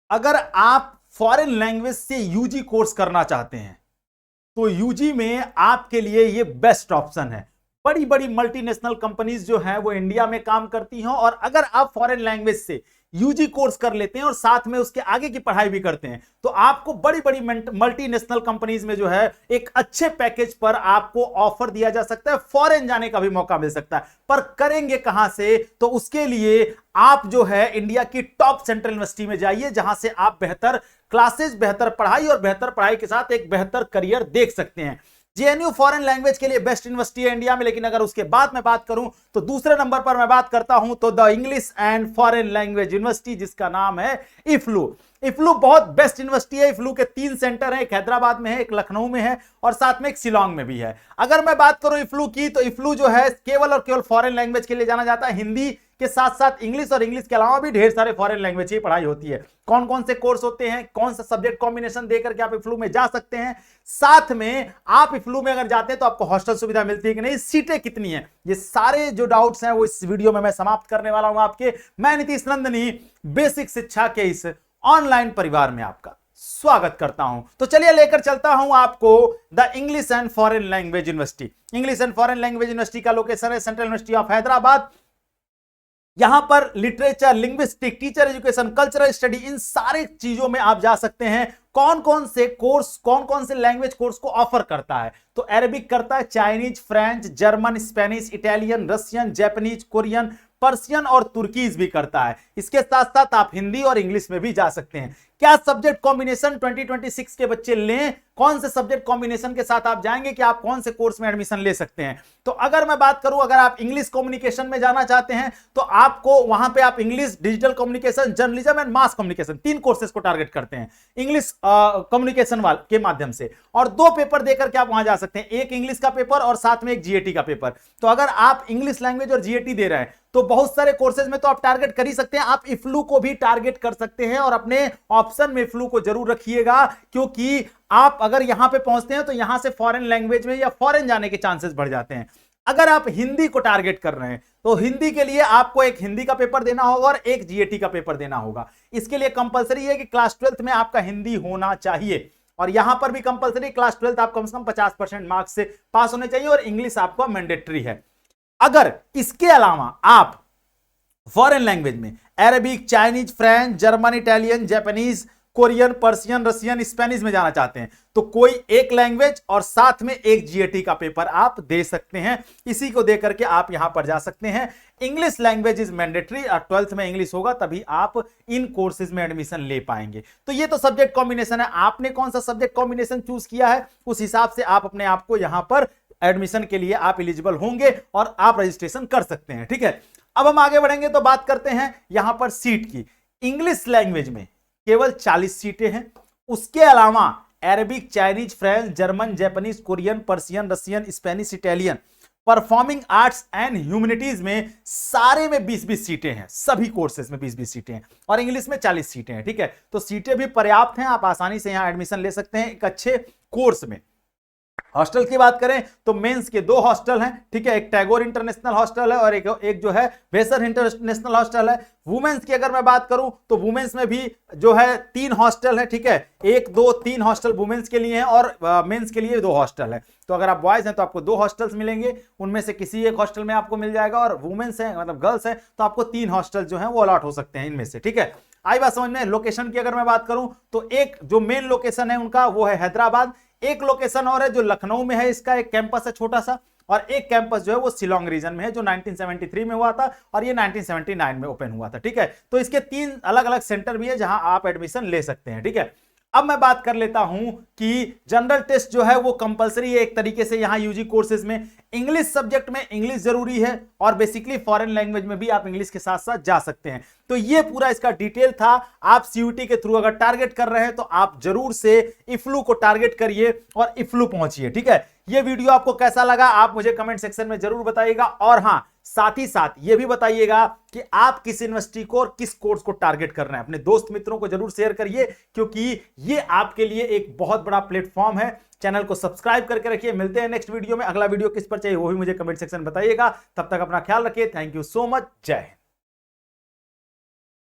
अगर आप foreign language से यूजी कोर्स करना चाहते हैं तो यूजी में आपके लिए ये बेस्ट ऑप्शन है। बड़ी बड़ी मल्टीनेशनल कंपनीज जो हैं वो इंडिया में काम करती हैं, और अगर आप फॉरेन लैंग्वेज से यूजी कोर्स कर लेते हैं और साथ में उसके आगे की पढ़ाई भी करते हैं तो आपको बड़ी बड़ी मल्टीनेशनल कंपनीज में जो है एक अच्छे पैकेज पर आपको ऑफर दिया जा सकता है, फॉरेन जाने का भी मौका मिल सकता है। पर करेंगे कहां से? तो उसके लिए आप जो है इंडिया की टॉप सेंट्रल यूनिवर्सिटी में जाइए, जहां से आप बेहतर क्लासेस, बेहतर पढ़ाई और बेहतर पढ़ाई के साथ एक बेहतर करियर देख सकते हैं। जेएनयू फॉरेन लैंग्वेज के लिए बेस्ट यूनिवर्सिटी है इंडिया में, लेकिन अगर उसके बाद मैं बात करूं तो दूसरे नंबर पर मैं बात करता हूं तो the English and foreign language university, जिसका नाम है इफ्लू। इफ्लू बहुत बेस्ट यूनिवर्सिटी है। इफ्लू के 3 सेंटर हैं, एक हैदराबाद में है, एक लखनऊ में है और साथ में एक शिलोंग में भी है। अगर मैं बात करूं इफ्लू की तो इफ्लू जो है केवल और केवल फॉरेन लैंग्वेज के लिए जाना जाता है। हिंदी के साथ साथ इंग्लिश और इंग्लिश के अलावा भी ढेर सारे फॉरेन लैंग्वेज की पढ़ाई होती है। कौन कौन से कोर्स होते हैं, कौन सा सब्जेक्ट कॉम्बिनेशन देकर के आप इफ्लू में जा सकते हैं, साथ में आप इफ्लू में अगर जाते हैं तो आपको हॉस्टल सुविधा मिलती है कि नहीं, सीटें कितनी हैं, ये सारे जो डाउट्स हैं वो इस वीडियो में मैं समाप्त करने वाला हूं आपके। मैं नीतीश नंदनी बेसिक शिक्षा के इस ऑनलाइन परिवार में आपका स्वागत करता हूं। तो चलिए लेकर चलता हूं आपको the English and foreign language university. English and foreign language university का लोकेशन है सेंट्रल यूनिवर्सिटी ऑफ हैदराबाद। यहां पर literature, linguistic, teacher education, cultural study, इन सारी चीजों में आप जा सकते हैं। कौन कौन से कोर्स, कौन कौन से लैंग्वेज कोर्स को ऑफर करता है? तो अरेबिक करता है, Chinese, French, German, Spanish, Italian, Russian, Japanese, Korean, Persian और तुर्कीज भी करता है। इसके साथ साथ आप हिंदी और इंग्लिश में भी जा सकते हैं। क्या सब्जेक्ट कॉम्बिनेशन 2026 के बच्चे लें, कौन से सब्जेक्ट कॉम्बिनेशन के साथ आप जाएंगे कि आप कौन से कोर्स में एडमिशन ले सकते हैं? तो अगर मैं बात करूं, अगर आप इंग्लिश कम्युनिकेशन में जाना चाहते हैं तो आपको वहां पे आप English, digital communication, journalism and mass communication, 3 courses को टारगेट करते हैं इंग्लिश कम्युनिकेशन के माध्यम से, और 2 पेपर देकर के आप वहां जा सकते हैं, एक इंग्लिश का पेपर और साथ में एक जीएटी का पेपर। तो अगर आप इंग्लिश लैंग्वेज और जीएटी दे रहे हैं तो बहुत सारे कोर्सेज में तो आप टारगेट कर ही सकते हैं। आप इफ्लू को भी टारगेट कर सकते हैं और अपने ऑप्शन में इफ्लू को जरूर रखिएगा, क्योंकि आप अगर यहां पे पहुंचते हैं तो यहां से फॉरेन लैंग्वेज में या फॉरेन जाने के चांसेस बढ़ जाते हैं। अगर आप हिंदी को टारगेट कर रहे हैं तो हिंदी के लिए आपको एक हिंदी का पेपर देना होगा और एक जीएटी का पेपर देना होगा। इसके लिए कंपलसरी है कि क्लास 12th में आपका हिंदी होना चाहिए, और यहां पर भी कंपलसरी क्लास 12th आप कम से कम 50% मार्क्स से पास होने चाहिए, और इंग्लिश आपका मैंडेटरी है। अगर इसके अलावा आप फॉरेन लैंग्वेज में Arabic, Chinese, French, German, Italian, Japanese, Korean, Persian, Russian, Spanish में जाना चाहते हैं तो कोई एक लैंग्वेज और साथ में एक जीएटी का पेपर आप दे सकते हैं। इसी को देकर के आप यहां पर जा सकते हैं। इंग्लिश लैंग्वेज इज मैंडेटरी, और 12th में इंग्लिश होगा तभी आप इन कोर्सेज में एडमिशन ले पाएंगे। तो ये तो सब्जेक्ट कॉम्बिनेशन है। आपने कौन सा सब्जेक्ट कॉम्बिनेशन चूज किया है उस हिसाब से आप अपने आप को यहां पर एडमिशन के लिए आप एलिजिबल होंगे और आप रजिस्ट्रेशन कर सकते हैं। ठीक है, अब हम आगे बढ़ेंगे तो बात करते हैं यहां पर सीट की। इंग्लिश लैंग्वेज में केवल 40 सीटें हैं। उसके अलावा Arabic, Chinese, French, German, Japanese, Korean, Persian, Russian, Spanish, Italian, performing arts and humanities में सारे में 20-20 सीटें हैं। सभी कोर्सेज में 20-20 सीटें हैं, और इंग्लिश में 40 सीटें हैं। ठीक है, तो सीटें भी पर्याप्त हैं, आप आसानी से यहां एडमिशन ले सकते हैं एक अच्छे कोर्स में। हॉस्टल की बात करें तो मेंस के 2 हॉस्टल हैं। ठीक है, एक टैगोर इंटरनेशनल हॉस्टल है और एक जो है वेसर इंटरनेशनल हॉस्टल है। वुमेन्स की अगर मैं बात करूं तो वुमेन्स में भी जो है 3 हॉस्टल है। ठीक है, 1, 2, 3 हॉस्टल वुमेन्स के लिए हैं और मेंस के लिए 2 हॉस्टल है। तो अगर आप बॉयज हैं तो आपको 2 हॉस्टल्स मिलेंगे, उनमें से किसी एक हॉस्टल में आपको मिल जाएगा, और वुमेन्स हैं मतलब गर्ल्स हैं तो आपको 3 हॉस्टल जो है वो अलॉट हो सकते हैं इनमें से। ठीक है, आई बात समझ में। लोकेशन की अगर मैं बात करूं तो एक जो मेन लोकेशन है उनका वो है हैदराबाद, एक लोकेशन और है जो लखनऊ में है, इसका एक कैंपस है छोटा सा, और एक कैंपस जो है वो शिलोंग रीजन में है जो 1973 में हुआ था और ये 1979 में ओपन हुआ था। ठीक है, तो इसके 3 अलग अलग सेंटर भी है जहां आप एडमिशन ले सकते हैं। ठीक है, अब मैं बात कर लेता हूं कि जनरल टेस्ट जो है वो कंपलसरी है एक तरीके से यहां यूजी कोर्सेज में। इंग्लिश सब्जेक्ट में इंग्लिश जरूरी है, और बेसिकली फॉरेन लैंग्वेज में भी आप इंग्लिश के साथ साथ जा सकते हैं। तो ये पूरा इसका डिटेल था। आप सीयूटी के थ्रू अगर टारगेट कर रहे हैं तो आप जरूर से इफ्लू को टारगेट करिए और इफ्लू पहुंचिए। ठीक है, ये वीडियो आपको कैसा लगा आप मुझे कमेंट सेक्शन में जरूर बताइएगा, और हां साथ ही साथ ये भी बताइएगा कि आप किस यूनिवर्सिटी को और किस कोर्स को टारगेट कर रहे हैं। अपने दोस्त मित्रों को जरूर शेयर करिए, क्योंकि ये आपके लिए एक बहुत बड़ा प्लेटफॉर्म है। चैनल को सब्सक्राइब करके रखिए। मिलते हैं नेक्स्ट वीडियो में। अगला वीडियो किस पर चाहिए वो भी मुझे कमेंट सेक्शन में बताइएगा। तब तक अपना ख्याल रखिए। Thank you so much. जय हिंद।